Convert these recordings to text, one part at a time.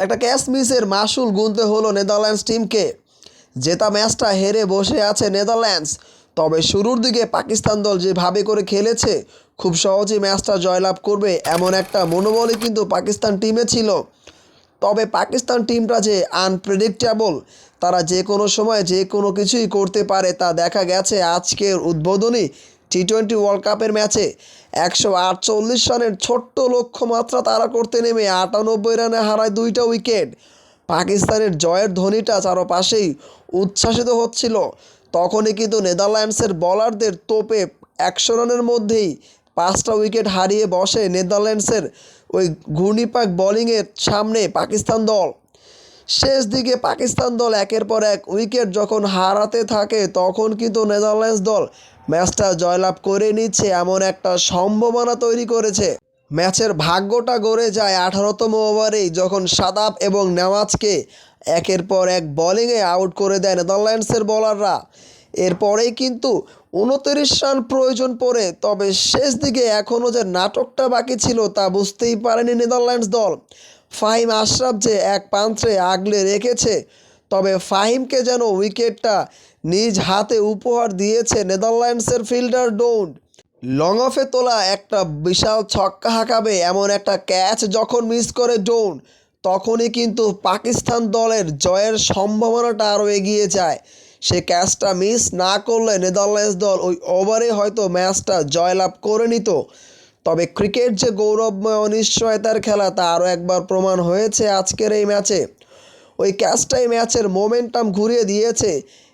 একটা ক্যাচ মিসের মাসুল গুনতে হলো নেদারল্যান্ডস টিমকে। জেতা ম্যাচটা হেরে বসে আছে নেদারল্যান্ডস। তবে শুরুর দিকে পাকিস্তান দল যেভাবে করে খেলেছে খুব সহজেই ম্যাচটা জয়লাভ করবে এমন একটা মনোবলই কিন্তু পাকিস্তান টিমে ছিল। তবে পাকিস্তান টিমটা যে আনপ্রেডিক্টেবল, তারা যে কোনো সময় যে কোনো কিছুই করতে পারে তা দেখা গেছে আজকের উদ্বোধনী টি-20 ওয়ার্ল্ড কাপের ম্যাচে। 148 রানের ছোট্ট লক্ষ্যমাত্রা তারা করতে নেমে 98 রানে হারায় 2টা উইকেট। পাকিস্তানের জয়ের ধ্বনিটা চারপাশেই উচ্ছ্বাসিত হচ্ছিল। তখনই কিন্তু নেদারল্যান্ডসের বলারদের তোপে 100 রানের মধ্যেই 5টা উইকেট হারিয়ে বসে নেদারল্যান্ডসের ওই ঘূর্ণিপাক বোলিংয়ের সামনে পাকিস্তান দল। শেষ দিকে পাকিস্তান দল একের পর এক উইকেট যখন হারাতে থাকে তখন কিন্তু নেদারল্যান্ডস দল ম্যাচটা জয়লাভ করে নিচ্ছে এমন একটা সম্ভাবনা তৈরি করেছে। ম্যাচের ভাগ্যটা গড়ে যায় 18তম ওভারেই যখন সাদাব এবং নেওয়াজকে একের পর এক বোলিংয়ে আউট করে দেয় নেদারল্যান্ডসের বোলাররা। এরপরেই কিন্তু 29 রান প্রয়োজন পড়ে। তবে শেষ দিকে এখনও যে নাটকটা বাকি ছিল তা বুঝতেই পারেনি নেদারল্যান্ডস দল। ফাহিম আশরাফ যে এক পান্ত্রে আগলে রেখেছে, তবে ফাহিমকে যেন উইকেটটা নিজ হাতে উপহার দিয়েছে নেদারল্যান্ডসের ফিল্ডার ডোন। লং অফে তোলা একটা বিশাল ছক্কা হাঁকাবে এমন একটা ক্যাচ যখন মিস করে ডোন, তখনই কিন্তু পাকিস্তান দলের জয়ের সম্ভাবনাটা আরও এগিয়ে যায়। সে ক্যাচটা মিস না করলে নেদারল্যান্ডস দল ওই ওভারে হয়তো ম্যাচটা জয়লাভ করে নিত। তবে ক্রিকেট যে গৌরবময় অনিশ্চয়তার খেলা তা আরও একবার প্রমাণ হয়েছে আজকের এই ম্যাচে। ওই ক্যাচটাই ম্যাচের মোমেন্টাম ঘুরিয়ে দিয়েছে।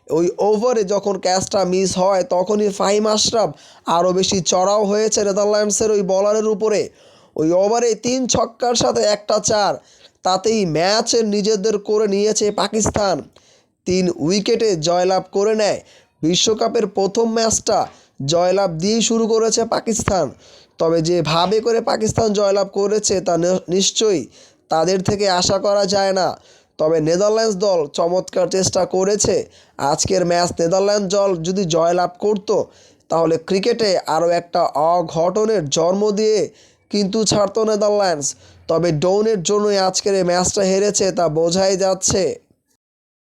ওই ওভারে যখন ক্যাচটা মিস হয় তখনই ফাহিম আশরাফ আরও বেশি চড়াও হয়েছে নেদারল্যান্ডসের ওই বলারের উপরে। ওই ওভারে 3 ছক্কার সাথে একটা 4, তাতেই ম্যাচের নিজেদের করে নিয়েছে পাকিস্তান। 3 উইকেটে জয়লাভ করে নেয়। বিশ্বকাপের প্রথম ম্যাচটা জয়লাভ দিয়েই শুরু করেছে পাকিস্তান। তবে যেভাবে করে পাকিস্তান জয়লাভ করেছে তা নিশ্চয়ই তাদের থেকে আশা করা যায় না। তবে নেদারল্যান্ডস দল চমৎকার চেষ্টা করেছে। আজকের ম্যাচ নেদারল্যান্ড দল যদি জয়লাভ করতো তাহলে ক্রিকেটে আরও একটা অঘটনের জন্ম দিয়ে কিন্তু ছাড়তো নেদারল্যান্ডস। তবে ডোনের জন্যই আজকের এই ম্যাচটা হেরেছে তা বোঝাই যাচ্ছে।